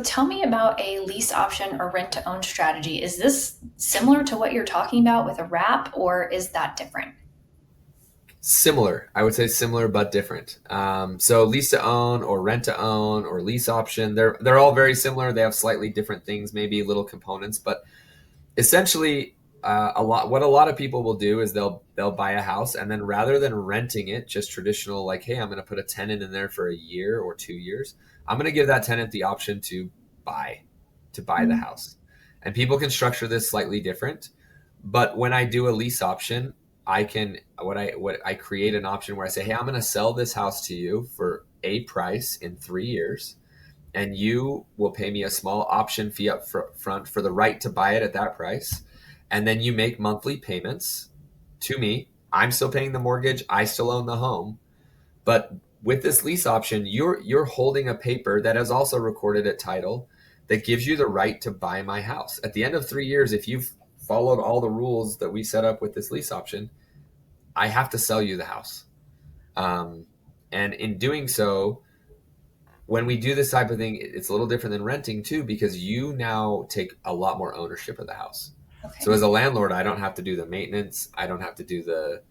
Tell me about a lease option or rent to own strategy. Is this similar to what you're talking about with a wrap, or is that different? Similar, I would say similar but different. So lease to own or rent to own or lease option, they're all very similar. They have slightly different things, maybe little components, but essentially, a lot of people will do is they'll buy a house and then rather than renting it, just traditional like, hey, I'm going to put a tenant in there for a year or 2 years. I'm going to give that tenant the option buy to buy the house, and people can structure this slightly different. But when I do a lease option, I can what I create an option where I say, hey, I'm going to sell this house to you for a price in 3 years, and you will pay me a small option fee up front for the right to buy it at that price. And then you make monthly payments to me. I'm still paying the mortgage. I still own the home. But with this lease option, you're holding a paper that is also recorded at title that gives you the right to buy my house. At the end of 3 years, if you've followed all the rules that we set up with this lease option, I have to sell you the house. Um, and in doing so, when we do this type of thing, it's a little different than renting too, because you now take a lot more ownership of the house. So Okay. as a landlord, I don't have to do the maintenance. I don't have to do the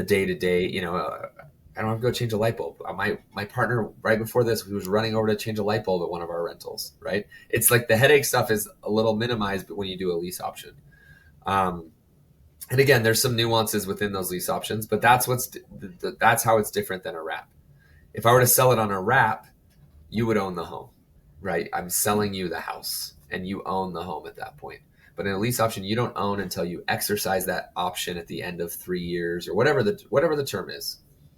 day to day. I don't have to go change a light bulb. My partner right before this, he was running over to change a light bulb at one of our rentals. Right? It's like the headache stuff is a little minimized, but when you do a lease option, um, and again, there's some nuances within those lease options, but that's how it's different than a wrap. If I were to sell it on a wrap, you would own the home, right? I'm selling you the house and you own the home at that point. But in a lease option, you don't own until you exercise that option at the end of 3 years or whatever the term is.